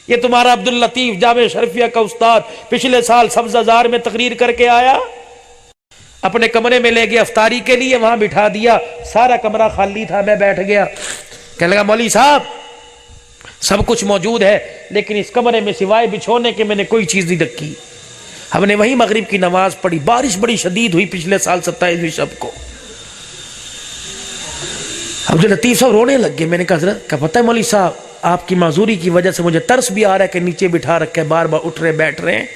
یہ تمہارا عبداللطیف جامع شرفیہ کا استاد پچھلے سال سبز زار میں تقریر کر کے آیا، اپنے کمرے میں لے گیا افطاری کے لیے، وہاں بٹھا دیا، سارا کمرہ خالی تھا، میں بیٹھ گیا، کہنے لگا مولوی صاحب سب کچھ موجود ہے لیکن اس کمرے میں سوائے بچھونے کے میں نے کوئی چیز نہیں رکھی۔ ہم نے وہیں مغرب کی نماز پڑھی، بارش بڑی شدید ہوئی پچھلے سال 27ویں شب کو۔ عبداللطیف صاحب رونے لگ گئے۔ میں نے کہا حضرت کیا پتہ ہے مولوی صاحب آپ کی معذوری کی وجہ سے مجھے ترس بھی آ رہا ہے کہ نیچے بٹھا رکھے، بار بار اٹھ رہے بیٹھ رہے ہیں،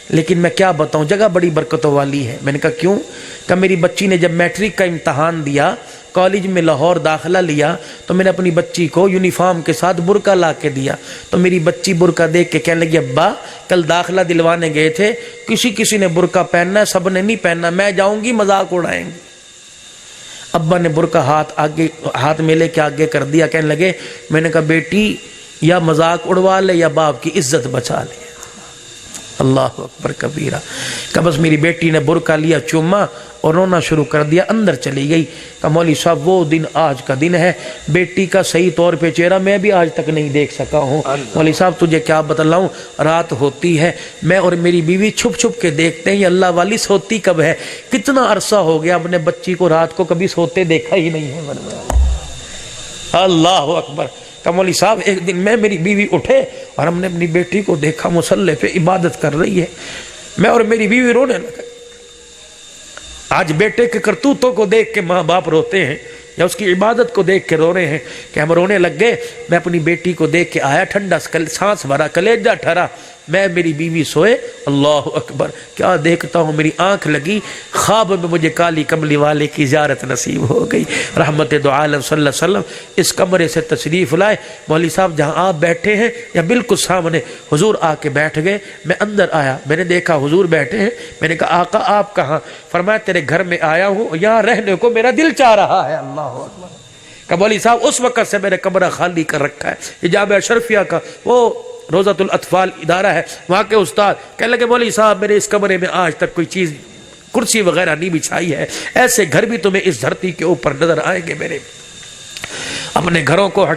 لیکن میں کیا بتاؤں جگہ بڑی برکتوں والی ہے۔ میں نے کہا کیوں؟ کہ میری بچی نے جب میٹرک کا امتحان دیا، کالج میں لاہور داخلہ لیا، تو میں نے اپنی بچی کو یونیفارم کے ساتھ برقع لا کے دیا، تو میری بچی برقع دیکھ کے کہنے لگی ابا کل داخلہ دلوانے گئے تھے، کسی نے برقع پہننا ہے، سب نے نہیں پہننا، میں جاؤں گی مذاق اڑائیں گے۔ ابا نے برقع ہاتھ میں لے کے آگے کر دیا، کہنے لگے میں نے کہا بیٹی یا مذاق اڑوا لے یا باپ کی عزت بچا لے۔ اللہ اکبر کبیرہ۔ کہ بس میری بیٹی نے برقع لیا، چوما اور رونا شروع کر دیا، اندر چلی گئی۔ کہ مولوی صاحب وہ دن آج کا دن ہے، بیٹی کا صحیح طور پہ چہرہ میں بھی آج تک نہیں دیکھ سکا ہوں۔ مولوی صاحب تجھے کیا بتلاؤں، رات ہوتی ہے، میں اور میری بیوی چھپ چھپ کے دیکھتے ہیں یہ اللہ والی سوتی کب ہے۔ کتنا عرصہ ہو گیا اپنے بچی کو رات کو کبھی سوتے دیکھا ہی نہیں ہے۔ اللہ اکبر۔ کہ مولوی صاحب ایک دن میں میری بیوی اٹھے اور ہم نے اپنی بیٹی کو دیکھا مصلی پہ عبادت کر رہی ہے، میں اور میری بیوی رونے لگے۔ آج بیٹے کے کرتوتوں کو دیکھ کے ماں باپ روتے ہیں یا اس کی عبادت کو دیکھ کے رو رہے ہیں کہ ہم رونے لگ گئے۔ میں اپنی بیٹی کو دیکھ کے آیا، ٹھنڈا سانس بھرا، کلیجہ ٹھہرا، میں میری بیوی سوئے۔ اللہ اکبر، کیا دیکھتا ہوں، میری آنکھ لگی، خواب میں مجھے کالی کملی والے کی زیارت نصیب ہو گئی۔ رحمت دو عالم صلی اللہ علیہ وسلم اس کمرے سے تشریف لائے۔ مولوی صاحب جہاں آپ بیٹھے ہیں یا بالکل سامنے حضور آ کے بیٹھ گئے۔ میں اندر آیا، میں نے دیکھا حضور بیٹھے ہیں، میں نے کہا آقا آپ کہاں؟ فرمایا تیرے گھر میں آیا ہوں، یہاں رہنے کو میرا دل چاہ رہا ہے۔ اللہ اکبر۔ کہ مولوی صاحب اس وقت سے میں نے کمرہ خالی کر رکھا ہے۔ یہ جامعہ اشرفیہ کا وہ روضۃ الاطفال ادارہ ہے، وہاں کے استاد کہنے لگے مولوی صاحب میرے اس کمرے میں آج تک کوئی چیز کرسی وغیرہ نہیں بچھائی ہے، ایسے گھر بھی تمہیں اس دھرتی کے اوپر نظر آئیں گے۔ میرے اپنے گھروں کو